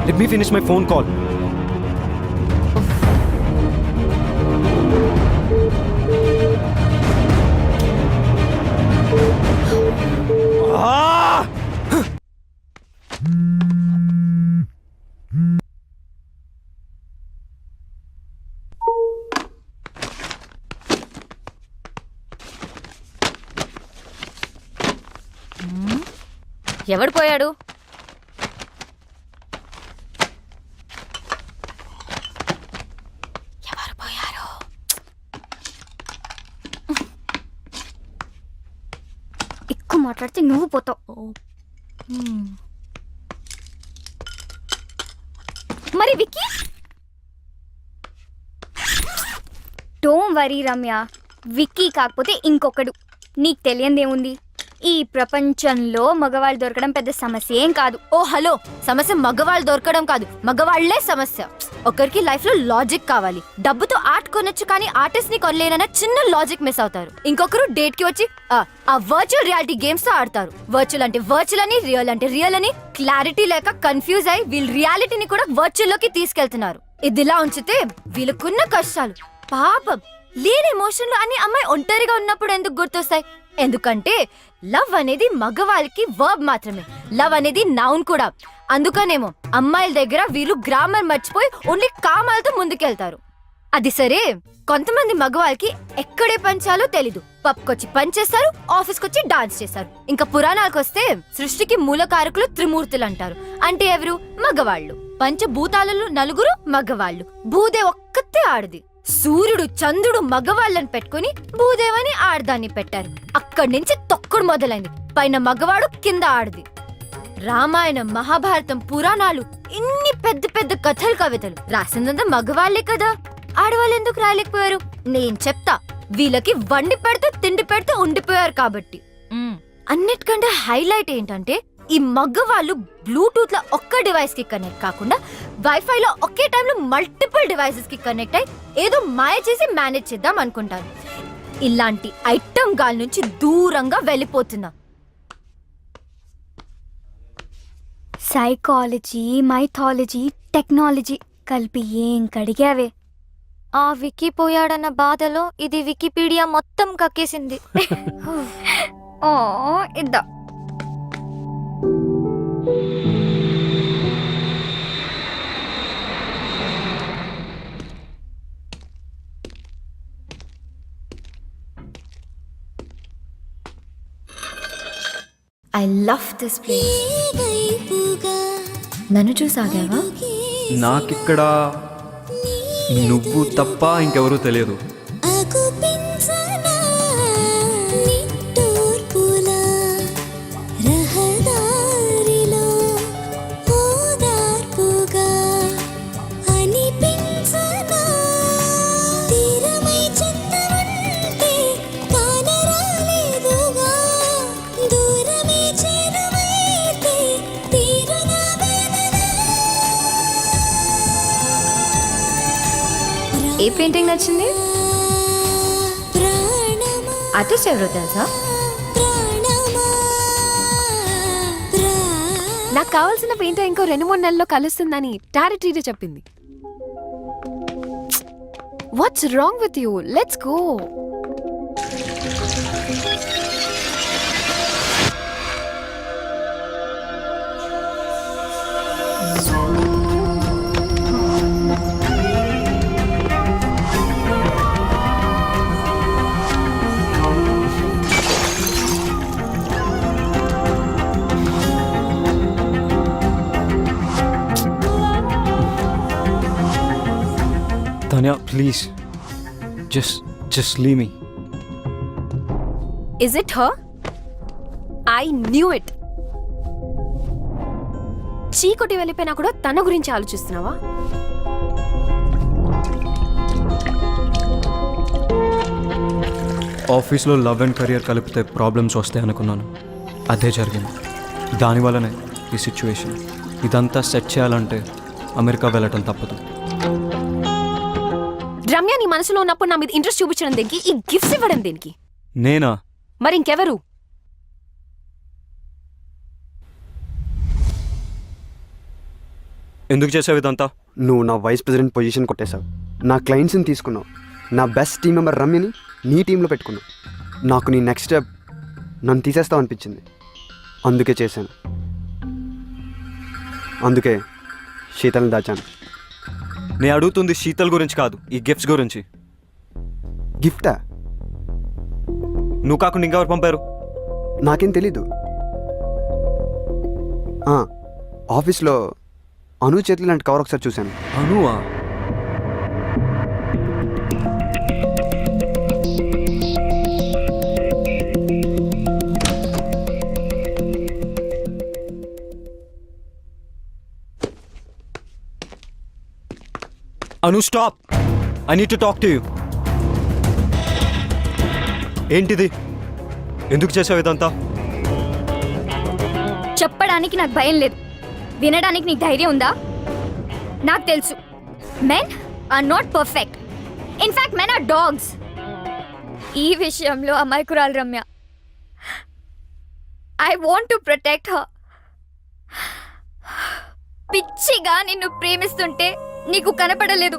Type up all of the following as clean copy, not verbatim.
Let me finish my phone call. ఎవడు పోయాడు? ఎవరు పోయారు? ఎక్కువ మాట్లాడితే నువ్వు పోతావు. మరి విక్కీ? డోంట్ వరీ రమ్య, విక్కీ కాకపోతే ఇంకొకడు. నీకు తెలియందేముంది? ఈ ప్రపంచంలో మగవాళ్ళు దొరకడం పెద్ద సమస్య ఏం కాదు. ఓ హలో, సమస్య మగవాళ్ళు దొరకడం కాదు, మగవాళ్లే సమస్య. ఒకరికి లైఫ్ లో లాజిక్ కావాలి. డబ్బుతో ఆర్ట్ కొనొచ్చు కానీ ఆర్టిస్ట్ ని కొనలేనన్న చిన్న లాజిక్ మిస్ అవుతారు. ఇంకొకరు డేట్ కి వచ్చి ఆ వర్చువల్ రియాలిటీ గేమ్స్ తో ఆడతారు. వర్చువల్ అంటే వర్చువల్ అని, రియల్ అంటే రియల్ అని క్లారిటీ లేక కన్ఫ్యూజ్ అయి వీళ్ళు రియాలిటీని కూడా వర్చువల్ లోకి తీసుకెళ్తున్నారు. ఇదిలా ఉంచితే వీళ్ళకున్న కష్టాలు పాపం లేని ఎమోషన్లు అన్ని అమ్మాయి ఒంటరిగా ఉన్నప్పుడు ఎందుకు గుర్తొస్తాయి? ఎందుకంటే లవ్ అనేది మగవాళ్ళకి వర్బ్ మాత్రమే, లవ్ అనేది నౌన్ కూడా. అందుకనేమో అమ్మాయిల దగ్గర వీళ్ళు గ్రామర్ మర్చిపోయి ఓన్లీ కామాలతో ముందుకెళ్తారు. అది సరే, కొంతమంది మగవాళ్ళకి ఎక్కడే పంచాలో తెలీదు. పబ్కొచ్చి పంచేస్తారు, ఆఫీస్కొచ్చి డాన్స్ చేస్తారు. ఇంకా పురాణాలకు వస్తే సృష్టికి మూలకారకులు త్రిమూర్తులు అంటారు. అంటే ఎవరు? మగవాళ్ళు. పంచభూతాలలో నలుగురు మగవాళ్ళు, భూదే ఒక్కతే ఆడది. సూర్యుడు చంద్రుడు మగవాళ్ళని పెట్టుకుని భూదేవని ఆడదాన్ని పెట్టారు. అక్కడి నుంచి తొక్కుడు మొదలైంది. పైన మగవాడు, కింద ఆడది. రామాయణం, మహాభారతం, పురాణాలు, ఇన్ని పెద్ద పెద్ద కథలు కవితలు రాసిందంతా మగవాళ్లే కదా. ఆడవాళ్ళు ఎందుకు రాయలేకపోయారు? నేను చెప్తా. వీళ్ళకి వండి పెడితే తిండి పెడితే ఉండిపోయారు కాబట్టి. అన్నిటికంటే హైలైట్ ఏంటంటే ఈ మగవాళ్ళు బ్లూటూత్ లో ఒక్క డివైస్ కి కనెక్ట్ కాకుండా వైఫై లో ఒకే టైంలో మల్టిపుల్ డివైసెస్ కి కనెక్ట్ అయి ఏదో మాయ చేసి మేనేజ్ చేద్దాం అనుకుంటారు. ఇలాంటి ఐటమ్ గాల్ నుంచి దూరంగా వెళ్ళిపోతున్నా. సైకాలజీ, మైథాలజీ, టెక్నాలజీ కలిపి ఏం కడిగావే. ఆ వికీ పోయాడన్న బాధలో ఇది వికీపీడియా మొత్తం కక్కేసింది. ఓ ఇద్దా. I love this place. నన్ను చూసాగావా? నాకిక్కడ నువ్వు తప్ప ఇంకెవరూ తెలియదు. ఏ పెయింటింగ్ నచ్చింది? ఆర్టిస్ట్ ఎవరో తెలుసా? నాకు కావాల్సిన పెయింటర్ ఇంకో 2-3 నెలల్లో కలుస్తుందని టారిటీగా చెప్పింది. What's wrong with you? Let's go. Tanya, please. Just leave me. Is it her? I knew it. చీకొట్టి వెళ్ళిపోయినా కూడా తన గురించి ఆలోచిస్తున్నావా? ఆఫీస్లో లవ్ అండ్ కెరియర్ కలిపితే ప్రాబ్లమ్స్ వస్తాయి అనుకున్నాను. అదే జరిగింది. దానివల్లనే ఈ సిచ్యువేషన్. ఇదంతా సెట్ చేయాలంటే అమెరికా వెళ్ళటం తప్పదు. రమ్య నీ మనసులో ఉన్నప్పుడు నా మీద ఇంట్రెస్ట్ చూపించడం దేనికి? ఈ గిఫ్ట్స్ ఇవ్వడం దేనికి? నేనా? మరి ఇంకెవరు? ఎందుకు చేసావు ఇదంతా? నువ్వు నా వైస్ ప్రెసిడెంట్ పొజిషన్ కొట్టేశావు, నా క్లయింట్స్ని తీసుకున్నావు, నా బెస్ట్ టీం మెంబర్ రమ్యని నీ టీంలో పెట్టుకున్నావు. నాకు నీ నెక్స్ట్ స్టెప్ నన్ను తీసేస్తావు అనిపించింది, అందుకే చేశాను. అందుకే శీతల్ని దాచాను. నేను అడుగుతుంది శీతల్ గురించి కాదు, ఈ గిఫ్ట్స్ గురించి. గిఫ్టా? నువ్వు కాకుండా ఇంకెవరు పంపారు? నాకేం తెలీదు. ఆఫీస్లో అను చేతులు లాంటి కవర్ ఒకసారి చూశాను. అనువా? Anu, stop! I need to talk to you. ఏంటిది? ఎందుకు చేసావు ఇదంతా? చెప్పడానికి నాకు భయం లేదు, వినడానికి నీకు ధైర్యం ఉందా? నాకు తెలుసు, men are not perfect. In fact men are dogs. ఈ విషయంలో అమాయకురాలు Ramya. I want to protect her. పిచ్చిగా నిన్ను ప్రేమిస్తుంటే నీకు కనపడలేదు.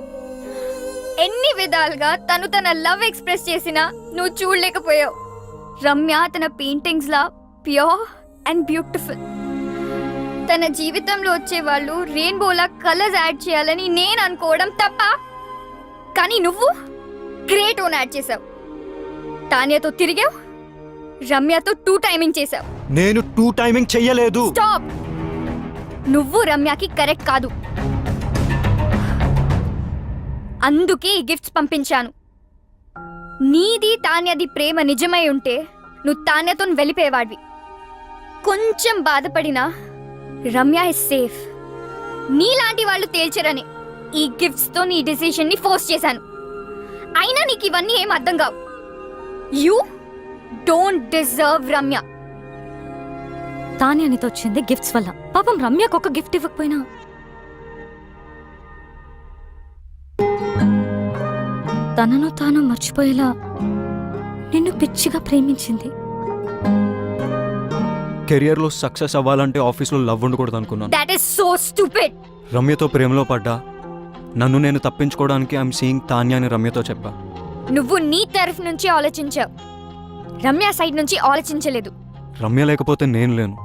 ఎన్ని విధాలుగా తను తన లవ్ ఎక్స్ప్రెస్ చేసినా నువ్వు చూడలేకపోయావు. రమ్య తన paintings law pure and beautiful. తన జీవితంలో వచ్చే వాళ్ళు రెయిన్బోలా కలర్స్ యాడ్ చేయాలని నేను అనుకోవడం తప్ప, కానీ నువ్వు గ్రే టోన్ యాడ్ చేసావు. తాన్యతో తిరిగావు, రమ్యతో 2 టైమింగ్ చేసావు. నేను 2 టైమింగ్ చెయ్యలేదు. స్టాప్! నువ్వు రమ్యకి కరెక్ట్ కాదు, అందుకే ఈ గిఫ్ట్స్ పంపించాను. నీది తాన్యది ప్రేమ నిజమై ఉంటే నువ్వు తాన్యతో వెళ్ళిపోయేవాడివి. కొంచెం బాధపడినా రమ్య ఇస్ సేఫ్. నీలాంటి వాళ్ళు తేల్చరని ఈ గిఫ్ట్స్ తో నీ డిసిషన్ ని ఫోర్స్ చేశాను. అయినా నీకు ఇవన్నీ ఏం అర్థం కావు. You don't deserve Ramya. తానే అనితో వచ్చింది గిఫ్ట్స్ వల్ల. పాపం రమ్యకు ఒక గిఫ్ట్ ఇవ్వకపోయినా తనను తాను మర్చిపోయేలా నిన్ను పిచ్చిగా ప్రేమించింది. కెరియర్లో సక్సెస్ అవ్వాలంటే ఆఫీస్లో లవ్ ఉండకూడదు అనుకున్నాను. That is so stupid. రమ్యతో ప్రేమలో పడ్డా. నన్ను నేను తప్పించుకోవడానికి ఐఎమ్ సీయింగ్ తాన్య అని రమ్యతో చెప్పా. నువ్వు నీ తరఫు నుంచి ఆలోచించావు, రమ్య సైడ్ నుంచి ఆలోచించలేదు. రమ్య లేకపోతే నేను లేను,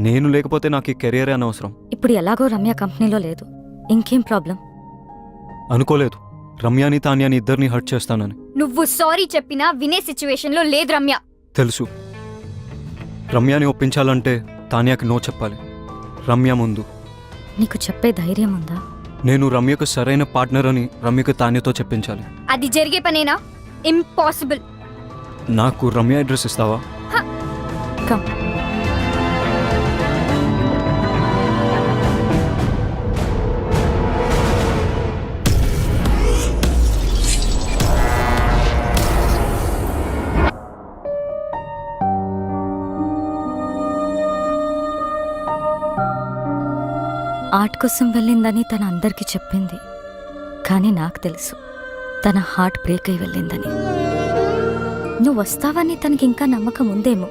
నేను లేకపోతే నాకు ఈ కెరియరే అనవసరం. ఇప్పుడు ఎలాగో రమ్య కంపెనీలో లేదు, ఇంకేం ప్రాబ్లం? అనుకోలేదు రమ్యాని తాన్యాని ఇద్దరిని హర్ట్ చేస్తానని. నువ్వు సారీ చెప్పినా వినే సిచ్యువేషన్ లో లేదు రమ్య. తెలుసు. రమ్యాని ఒప్పించాలంటే తాన్యాకి నో చెప్పాలి. రమ్య ముందు. నీకు చెప్పే ధైర్యం ఉందా? నేను రమ్యకు సరైన పార్ట్నర్ అని రమ్యకు తాన్యతో చెప్పించాలి. అది జరిగే పనేనా? ఇంపాసిబుల్. నాకు రమ్య అడ్రస్ ఇస్తావా? కమ్. ఆర్ట్ కోసం వెళ్ళిందని తన అందరికీ చెప్పింది, కానీ నాకు తెలుసు తన హార్ట్ బ్రేక్ అయి వెళ్ళిందని. నువ్వు వస్తావని తనకి ఇంకా నమ్మకం ఉందేమో,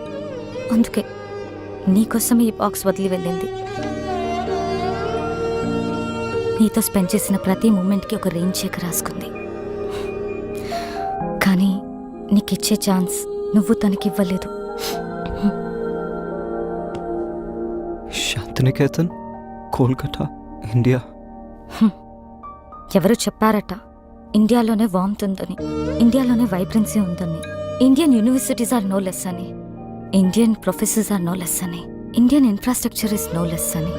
అందుకే నీకోసం ఈ బాక్స్ వదిలి వెళ్ళింది. నీతో స్పెండ్ చేసిన ప్రతి మూమెంట్కి ఒక రెయిన్ చెక్ రాసుకుంది. కానీ నీకిచ్చే ఛాన్స్ నువ్వు తనకివ్వలేదు. శాంతినికేతన్, కోల్కతా, ఇండియా. ఎవరు చెప్పారట ఇండియాలోనే వార్మ్త్ ఉందని, ఇండియాలోనే వైబ్రెన్సీ ఉందని, Indian universities are no less అని, Indian professors are no less అని, Indian infrastructure is no less అని.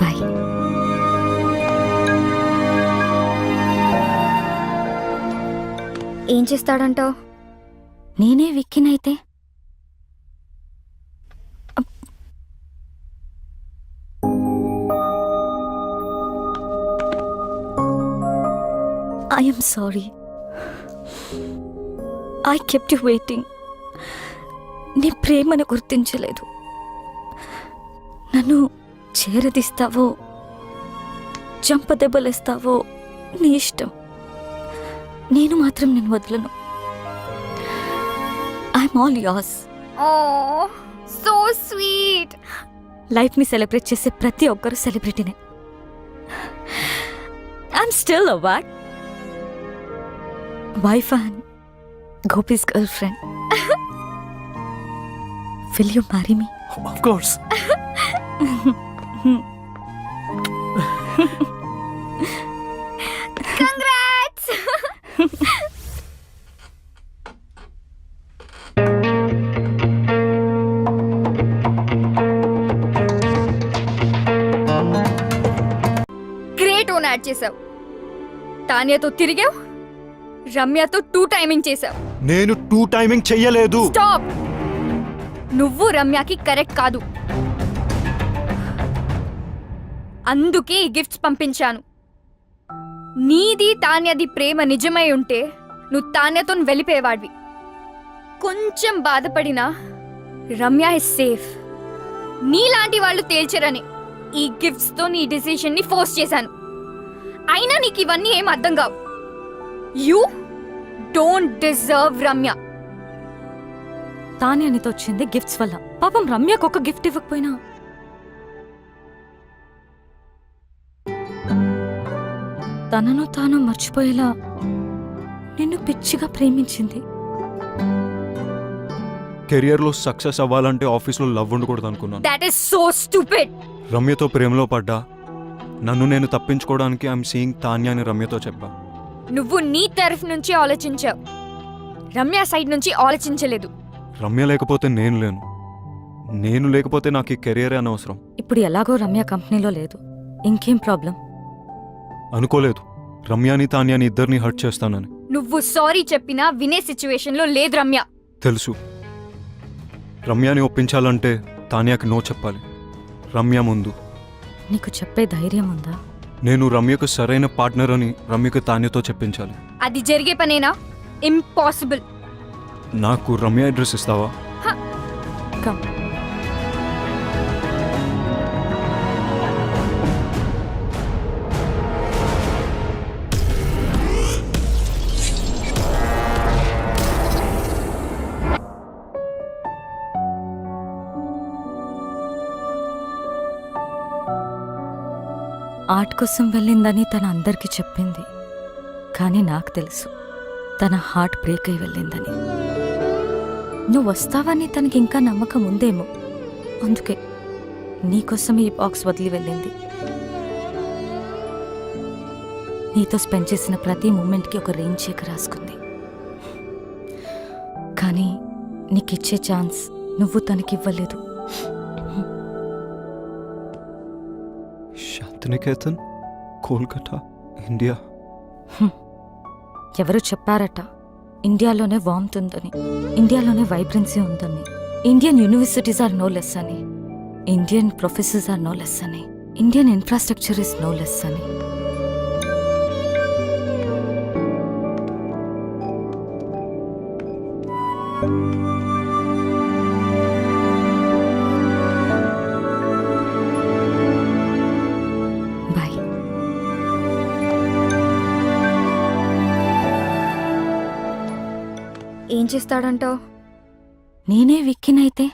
బాయ్. ఏం చేస్తాడంటావు? నేనే విక్కినైతే I'm sorry. I kept you waiting. నీ ప్రేమను గుర్తించలేదు. నన్ను చేరదీస్తావో, చంపదెబ్బలేస్తావో నీ ఇష్టం. నేను మాత్రం నేను వదలను. I'm all ears. Oh so sweet. లైఫ్ని సెలబ్రేట్ చేసే ప్రతి ఒక్కరు సెలబ్రిటీనే. I'm still a what? Wife and Gopi's girlfriend. Will you marry me? Of course. Congrats. Great own add చేసావు. తానియాతో తిరిగావు, రమ్యతో 2 టైమింగ్ చేసావు. నేను 2 టైమింగ్ చెయ్యలేదు. స్టాప్. నువ్వు రమ్యకి కరెక్ట్ కాదు, అందుకే ఈ గిఫ్ట్స్ పంపించాను. నీది తాన్యది ప్రేమ నిజమై ఉంటే నువ్వు తాన్యతో వెళ్ళిపోయేవాడివి. కొంచెం బాధపడినా రమ్య ఇస్ సేఫ్. నీలాంటి వాళ్ళు తేల్చరని ఈ గిఫ్ట్స్ తో నీ డిసిషన్ ని ఫోర్స్ చేశాను. అయినా నీకు ఇవన్నీ ఏం అర్థం కావు. You don't deserve Ramya. తానే అనితో వచ్చింది గిఫ్ట్స్ వల్ల. పాపం రమ్యకు ఒక గిఫ్ట్ ఇవ్వకపోయినా తనను తాను మర్చిపోయేలా నిన్ను పిచ్చిగా ప్రేమించింది. కెరియర్లో సక్సెస్ అవ్వాలంటే ఆఫీస్లో లవ్ ఉండకూడదు అనుకున్నాను. That is so stupid. రమ్యతో ప్రేమలో పడ్డా. నన్ను నేను తప్పించుకోవడానికి ఐఎమ్ సీయింగ్ తాన్యా అని రమ్యతో చెప్పా. నువ్వు నీ తరఫు నుంచి ఆలోచించావు, రమ్య సైడ్ నుంచి ఆలోచించలేదు. రమ్య లేకపోతే నేను లేను. నేను లేకపోతే నాకు ఈ కెరియరే అనవసరం. ఇప్పుడు ఎలాగో రమ్య కంపెనీలో లేదు, ఇంకేం ప్రాబ్లం? అనుకోలేదు రమ్యాని తాన్యాని ఇద్దరిని హర్ట్ చేస్తానని. నువ్వు సారీ చెప్పినా వినే సిచ్యువేషన్ లో లేదు రమ్య. తెలుసు. రమ్యాని ఒప్పించాలంటే తాన్యాకి నో చెప్పాలి రమ్య ముందు. నీకు చెప్పే ధైర్యం ఉందా? నేను రమ్యకు సరైన పార్ట్నర్ అని రమ్యకు తాన్యతో చెప్పించాలి. అది జరిగే పనేనా? ఇంపాసిబుల్. నాకు రమ్య అడ్రస్ ఇస్తావా? కమ్. ఆర్ట్ కోసం వెళ్ళిందని తన అందరికీ చెప్పింది, కానీ నాకు తెలుసు తన హార్ట్ బ్రేక్ అయి వెళ్ళిందని. నువ్వు వస్తావని తనకి ఇంకా నమ్మకం ఉందేమో, అందుకే నీకోసం ఈ బాక్స్ వదిలి వెళ్ళింది. నీతో స్పెండ్ చేసిన ప్రతి మూమెంట్కి ఒక రేంజ్ చెక్ రాసుకుంది. కానీ నీకిచ్చే ఛాన్స్ నువ్వు తనకివ్వలేదు. శాంతినికేతన్, కోల్కతా, ఇండియా. ఎవరు చెప్పారట ఇండియాలోనే వార్మ్త్ ఉందని, ఇండియాలోనే వైబ్రెన్సీ ఉందని, Indian universities are no less అని, Indian professors are no less అని, Indian infrastructure is no less అని. బాయ్. ఏం చేస్తాడంటావు? నేనే విక్కినైతే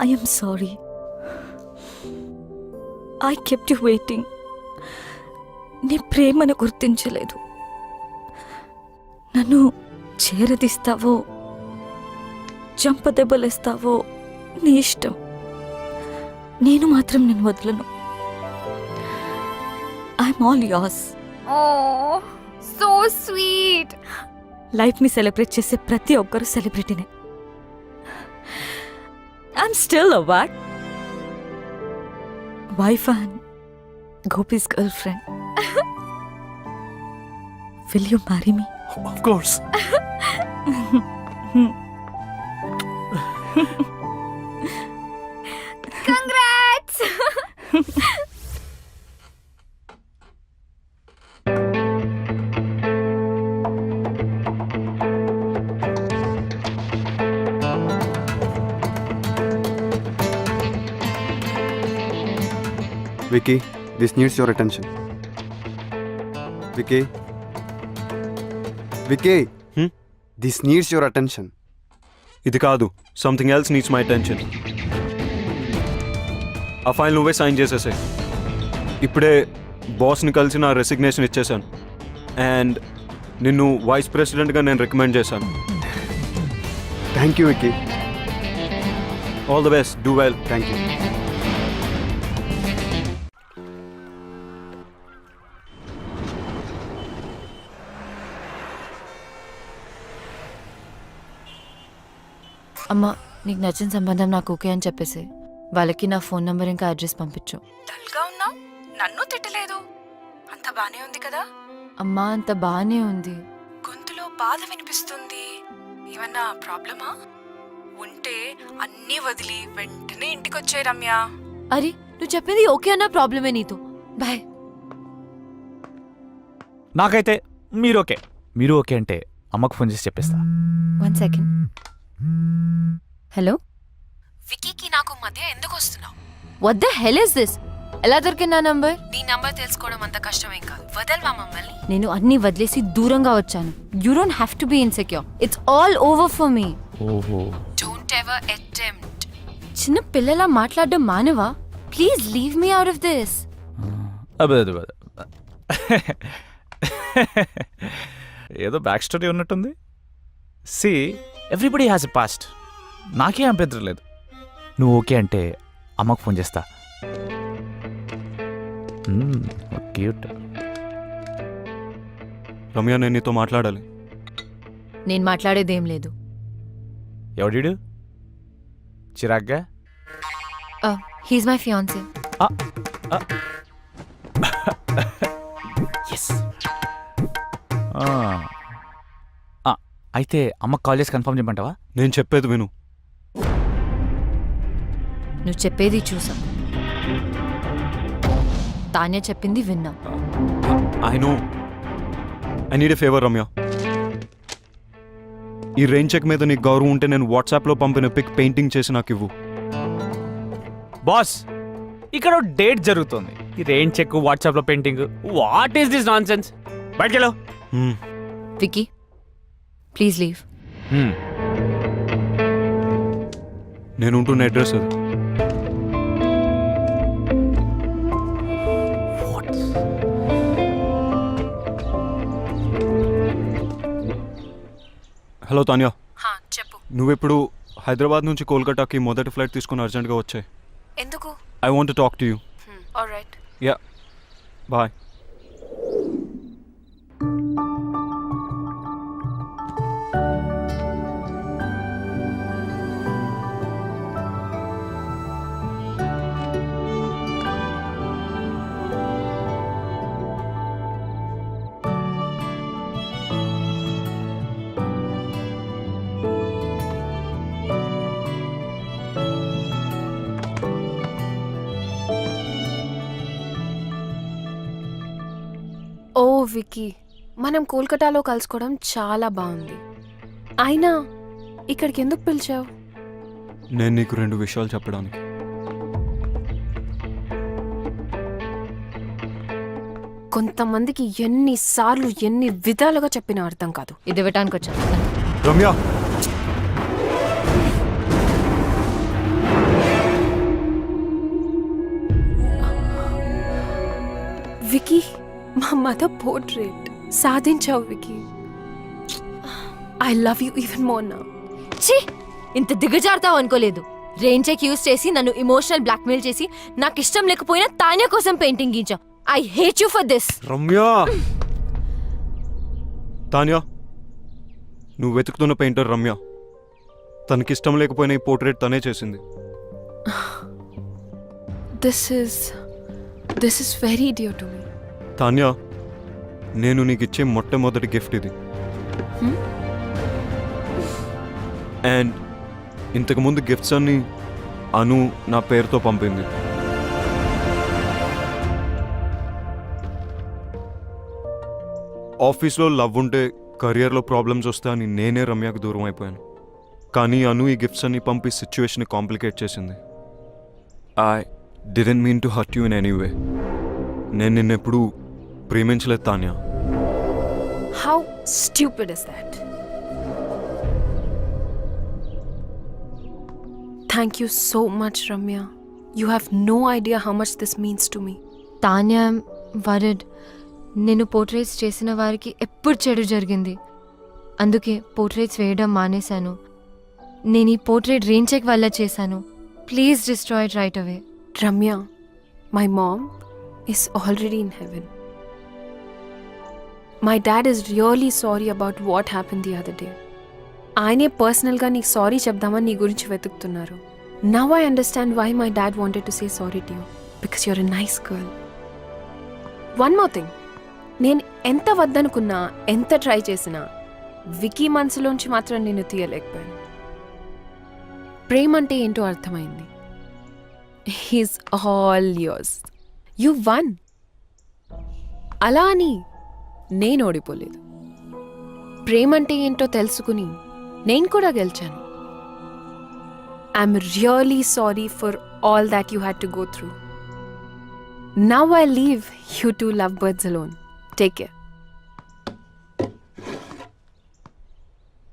I am sorry. I kept you waiting. నీ ప్రేమను గుర్తించలేదు. నన్ను చేరదీస్తావో చంపదెబ్బలేస్తావో నీ ఇష్టం. నేను మాత్రం నేను వదలను. I'm all ears. Oh so sweet. లైఫ్ని సెలబ్రేట్ చేసే ప్రతి ఒక్కరు సెలబ్రిటీనే. I'm still a what? Wife and Gopi's girlfriend. Will you marry me? Of course. Congrats. Vicky this needs your attention. Vicky Vicky Hmm? This needs your attention. ఇది కాదు, something else needs my attention. ఆ file నువ్వే sign చేసేసాయి. ఇప్పుడే బాస్ని కలిసి నా resignation ఇచ్చేసాను. అండ్ నిన్ను వైస్ ప్రెసిడెంట్గా నేను రికమెండ్ చేశాను. Thank you Vicky. All the best, do well. Thank you. అమ్మా, నీకు నచ్చిన సంబంధం నాకు ఓకే అని చెప్పేసి వాళ్ళకి నా ఫోన్ నంబర్ ఇంకా అడ్రస్ పంపించు. డల్గా ఉన్నావు, నన్ను తిట్టలేదు. అంత బానే ఉంది కదా? అమ్మా, అంత బాగానే ఉంది. గొంతులో బాధ వినిపిస్తుంది. ఏమన్నా ప్రాబ్లమా? ఉంటే అన్నీ వదిలి వెంటనే ఇంటికొచ్చే రమ్య. అరే, నువ్వు చెప్పింది ఓకే అన్న ప్రాబ్లమే నీతో. బాయ్. నాకైతే మీరు ఓకే అంటే అమ్మకు ఫోన్ చేసి చెప్పేస్తా. 1 సెకండ్. హలో, వికీకి నాకు మధ్య ఎందుకు వస్తున్నావు? What the hell is this? ఎలా దొరికింది నా నంబర్? నీ నంబర్ తెలుసుకోవడం అంత కష్టమేం కాదు. వదల్వా మమ్మల్ని. నేను అన్ని వదిలేసి దూరంగా వచ్చాను. You don't have to be insecure. It's all over for me. ఓహో, డోంట్ ఎవర్ అటెంప్ట్. చిన్న పిల్లలా మాట్లాడడం మానవా? Please leave me out of this. అదే ఏదో బ్యాక్ స్టోరీ ఉన్నట్టుంది. See, everybody has a past. నాకేం అభ్యంతరం లేదు. నువ్వు ఓకే అంటే అమ్మకు ఫోన్ చేస్తా. క్యూట్. రమ్య, నేను నీతో మాట్లాడాలి. నేను మాట్లాడేదేం లేదు. ఎవడీడు? చిరాగ్గా? He's my fiancee. ఎస్. అయితే అమ్మకు కాల్ చేసి కన్ఫర్మ్ చేయమంటావా? నేను చెప్పేది విను. నువ్వు చెప్పేది చూసా, తానే చెప్పింది విన్నా. I know. I need a favour Ramya. ఈ రెయిన్ చెక్ మీద నీకు గౌరవం ఉంటే నేను వాట్సాప్లో పంపిన పిక్ పెయింటింగ్ చేసి నాకు ఇవ్వు. బాస్, ఇక్కడ డేట్ జరుగుతుంది. ఈ రెయిన్ చెక్, వాట్సాప్లో painting, what is this nonsense? బయటకెళ్ళు. Vicky, please leave. నేను ఉంటున్న అడ్రస్ అది. హలో తాన్యా, చెప్పు. నువ్వెప్పుడు హైదరాబాద్ నుంచి కోల్కతాకి మొదటి ఫ్లైట్ తీసుకుని అర్జెంట్గా వచ్చాయి. ఎందుకు? I want to talk to you. Alright. Ya, bye. ఓ వికీ, మనం కోల్కతాలో కలుసుకోవడం చాలా బాగుంది. అయినా ఇక్కడికి ఎందుకు పిలిచావు? నేను నీకు 2 విషయాలు చెప్పడానికి. కొంతమందికి ఎన్నిసార్లు ఎన్ని విధాలుగా చెప్పినా అర్థం కాదు. ఇది ఇవ్వటానికి వచ్చా. రమ్య, వికీ, మా మదర్ పోర్ట్రేట్ సాధించావు Vicky. I love you even more now. ఛీ, ఇంత దిగజారుతావు అనుకోలేదు. రెయిన్ చెక్ యూస్ చేసి నన్ను ఇమోషనల్ బ్లాక్మెయిల్ చేసి నాకు ఇష్టం లేకపోయినా తాన్యా కోసం పెయింటింగ్ గీంచావు. I hate you for this. Ramya. Tanya, నువ్వు వెతుకుతున్న పెయింటర్ రమ్య. తనకిష్టం లేకపోయినా ఈ పోర్ట్రేట్ తనే చేసింది. This is very dear to me. Tanya, నేను నీకు ఇచ్చే మొట్టమొదటి గిఫ్ట్ ఇది. అండ్ ఇంతకుముందు గిఫ్ట్స్ అన్ని అను నా పేరుతో పంపింది. ఆఫీస్లో లవ్ ఉంటే కెరియర్లో ప్రాబ్లమ్స్ వస్తాయని నేనే రమ్యకు దూరం అయిపోయాను. కానీ అను ఈ గిఫ్ట్స్ అన్ని పంపి సిచ్యువేషన్ కాంప్లికేట్ చేసింది. I didn't mean to hurt you in anyway. నేను నిన్నెప్పుడు ప్రేమించలేదు Tanya. How stupid is that? Thank you so much, Ramya. You have no idea how much this means to me. Tanya word. నేను portraits చేసిన వారికి ఎప్పుడు చెడు జరిగింది. అందుకే portraits వేయడం మానేశాను. నేను ఈ పోర్ట్రేట్ రెయిన్ చెక్ వల్ల చేశాను. Please destroy it right away. Ramya, my mom is already in heaven. My dad is really sorry about what happened the other day. ఆయనే పర్సనల్గా నీకు సారీ చెప్దామని నీ గురించి వెతుకుతున్నారు. Now I understand why my dad wanted to say sorry to you. Because you're a nice girl. One more thing. నేను ఎంత వద్దనుకున్నా, ఎంత ట్రై చేసినా వికీ మనసులోంచి మాత్రం నేను తీయలేకపోయాను. ప్రేమ అంటే ఏంటో అర్థమైంది. He's all yours. You one. అలా అని నేను ఓడిపోలేదు. ప్రేమ అంటే ఏంటో తెలుసుకుని నేను కూడా గెలిచాను. I'm really sorry for all that you had to go through. Now I leave you to love birds alone. Take care.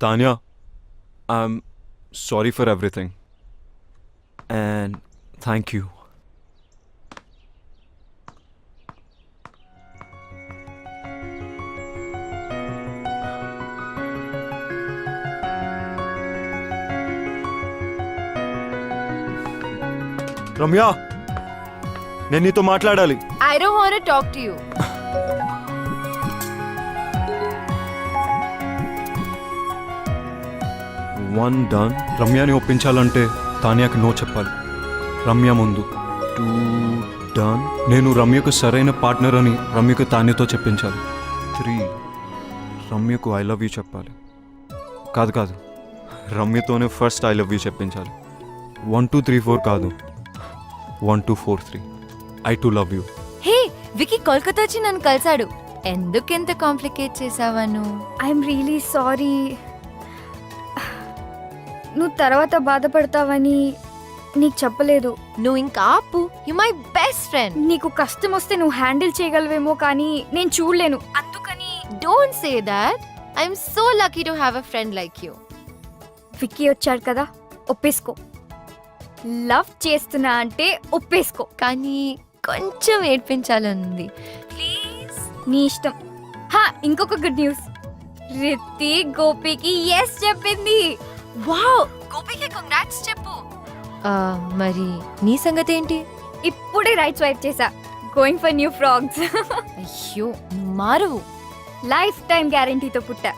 Tanya, I'm sorry for everything and thank you. Ramya, నేను నీతో మాట్లాడాలి. I don't want to talk to you. One done. రమ్యని ఒప్పించాలంటే తాన్యాకి no చెప్పాలి. రమ్య ముందు. Two done. నేను రమ్యకు సరైన పార్ట్నర్ అని రమ్యకు తాన్యతో చెప్పించాలి. 3 రమ్యకు ఐ లవ్ యూ చెప్పాలి. కాదు రమ్యతోనే ఫస్ట్ ఐ లవ్ యూ చెప్పించాలి. 1 2 3 4 కాదు, 1 2 4 3. I too love you. Hey, Vicky Kolkata వచ్చి నన్ను కలిసాడు. ఎందుకెంత కాంప్లికేట్ చేసావను? I'm really sorry. నువ్వు తర్వాత బాధపడతావని నీకు చెప్పలేదు. నువ్వు ఇంకా ఆపు. You my best friend. నీకు కష్టం వస్తే నువ్వు హ్యాండిల్ చేయగలవేమో కానీ నేను చూడలేను. అందుకని don't say that. I'm so lucky to have a friend like you. Vicky వచ్చాడు కదా, ఒప్పేసుకో. లవ్ చేస్తున్నా అంటే ఒప్పేసుకో. కానీ కొంచెం ఏడ్పించాలనుంది. ప్లీజ్, నీ ఇష్టం. ఇంకొక గుడ్ న్యూస్. రిత్తి గోపికి ఎస్ చెప్పింది. వావ్, గోపికి కంగ్రాట్స్ చెప్పు. మరి నీ సంగతి ఏంటి? ఇప్పుడే రైట్ స్వైప్ చేసా. Going for new frogs. అయ్యో, నువ్వు మారు. లైఫ్ టైం గ్యారంటీతో పుట్టా.